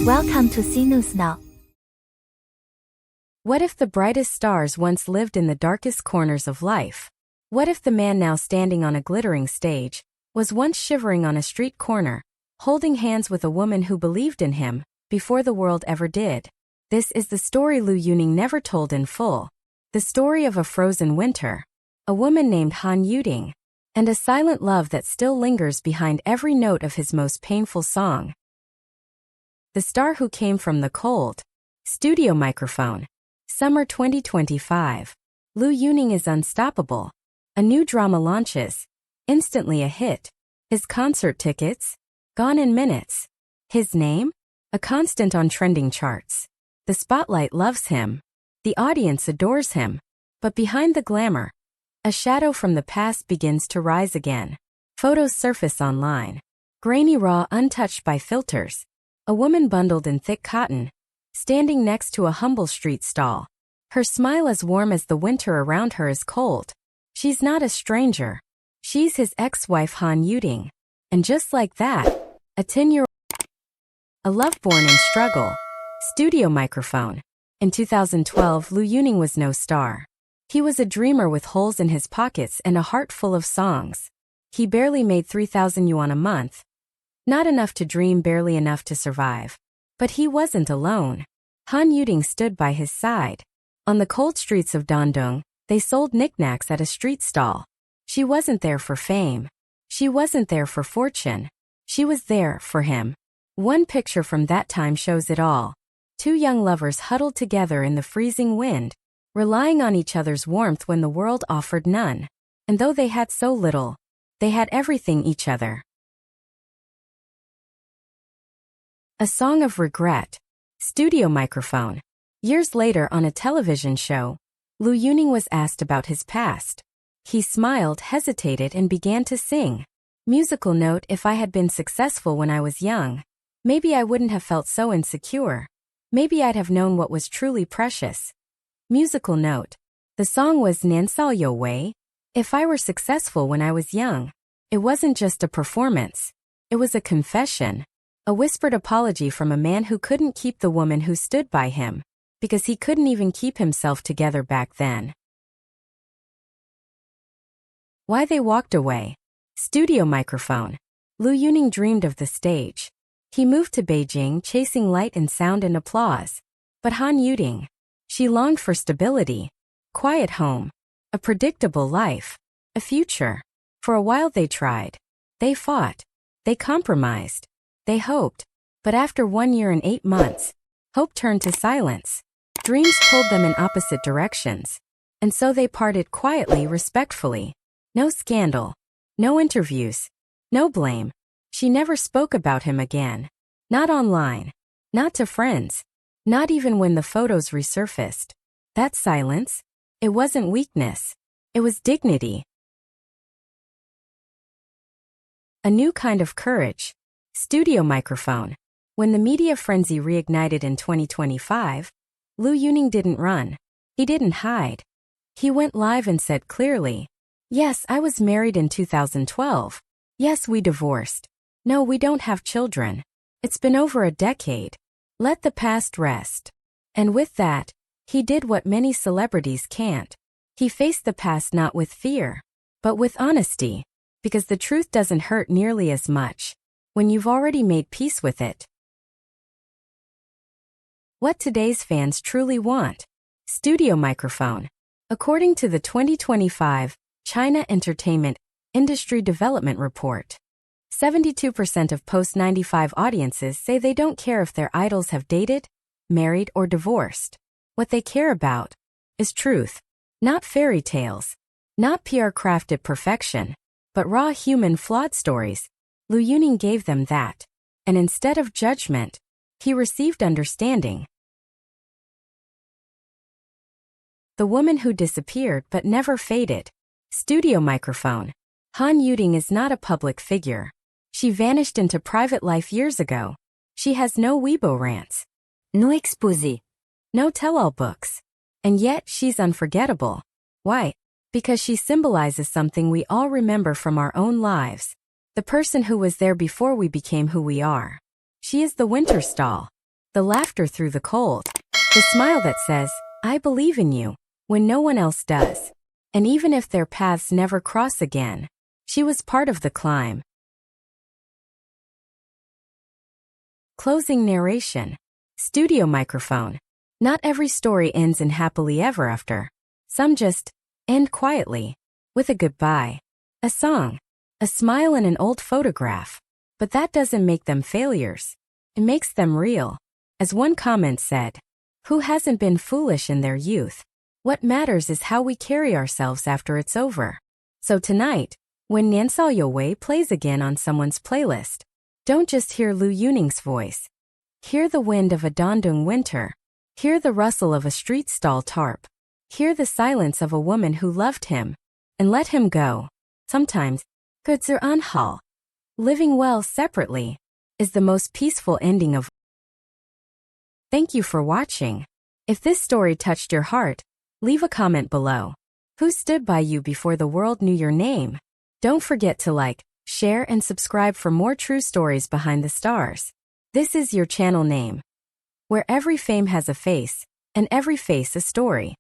Welcome to C News Now. What if the brightest stars once lived in the darkest corners of life? What if the man now standing on a glittering stage was once shivering on a street corner, holding hands with a woman who believed in him before the world ever did? This is the story Liu Yuning never told in full. The story of a frozen winter, a woman named Han Yuting, and a silent love that still lingers behind every note of his most painful song. The star who came from the cold. Studio microphone. Summer 2025. Liu Yuning is unstoppable. A new drama launches. Instantly a hit. His concert tickets? Gone in minutes. His name? A constant on trending charts. The spotlight loves him. The audience adores him. But behind the glamour, a shadow from the past begins to rise again. Photos surface online. Grainy raw, untouched by filters. A woman bundled in thick cotton, standing next to a humble street stall. Her smile as warm as the winter around her is cold. She's not a stranger. She's his ex-wife Han Yuting. And just like that, a 10-year-old. A love born in struggle. Studio microphone. In 2012, Liu Yuning was no star. He was a dreamer with holes in his pockets and a heart full of songs. He barely made 3,000 yuan a month. Not enough to dream, barely enough to survive. But he wasn't alone. Han Yuting stood by his side. On the cold streets of Dandong, they sold knickknacks at a street stall. She wasn't there for fame. She wasn't there for fortune. She was there for him. One picture from that time shows it all. Two young lovers huddled together in the freezing wind, relying on each other's warmth when the world offered none. And though they had so little, they had everything each other. A song of regret. Studio microphone. Years later on a television show, Liu Yuning was asked about his past. He smiled, hesitated, and began to sing. Musical note: if I had been successful when I was young, maybe I wouldn't have felt so insecure. Maybe I'd have known what was truly precious. Musical note. The song was 年少有为. If I were successful when I was young, it wasn't just a performance. It was a confession. A whispered apology from a man who couldn't keep the woman who stood by him, because he couldn't even keep himself together back then. Why they walked away. Studio microphone. Liu Yuning dreamed of the stage. He moved to Beijing chasing light and sound and applause. But Han Yuting, she longed for stability, quiet home, a predictable life, a future. For a while they tried. They fought. They compromised. They hoped. But after 1 year and 8 months, hope turned to silence. Dreams pulled them in opposite directions. And so they parted quietly, respectfully. No scandal. No interviews. No blame. She never spoke about him again. Not online. Not to friends. Not even when the photos resurfaced. That silence? It wasn't weakness. It was dignity. A new kind of courage. Studio microphone. When the media frenzy reignited in 2025, Liu Yuning didn't run. He didn't hide. He went live and said clearly, "Yes, I was married in 2012. Yes, we divorced. No, we don't have children. It's been over a decade. Let the past rest." And with that, he did what many celebrities can't. He faced the past not with fear, but with honesty, because the truth doesn't hurt nearly as much when you've already made peace with it. What today's fans truly want. Studio microphone. According to the 2025 China Entertainment Industry Development Report, 72% of post-95 audiences say they don't care if their idols have dated, married, or divorced. What they care about is truth, not fairy tales, not PR-crafted perfection, but raw human flawed stories. Liu Yuning gave them that. And instead of judgment, he received understanding. The woman who disappeared but never faded. Studio microphone. Han Yuting is not a public figure. She vanished into private life years ago. She has no Weibo rants. No exposé. No tell-all books. And yet she's unforgettable. Why? Because she symbolizes something we all remember from our own lives. The person who was there before we became who we are. She is the winter stall. the laughter through the cold, the smile that says, I believe in you, when no one else does. And even if their paths never cross again, she was part of the climb. Closing narration. Studio microphone. Not every story ends in happily ever after. Some just end quietly, with a goodbye, a song, a smile and an old photograph. But that doesn't make them failures. It makes them real. As one comment said, who hasn't been foolish in their youth? What matters is how we carry ourselves after it's over. So tonight, when 年少有为 plays again on someone's playlist, don't just hear Liu Yuning's voice. Hear the wind of a Dandong winter. Hear the rustle of a street stall tarp. Hear the silence of a woman who loved him and let him go. Sometimes, 各自安好, living well separately, is the most peaceful ending of. Thank you for watching. If this story touched your heart, leave a comment below. Who stood by you before the world knew your name? Don't forget to like, share and subscribe for more true stories behind the stars. This is your channel name, where every fame has a face, and every face a story.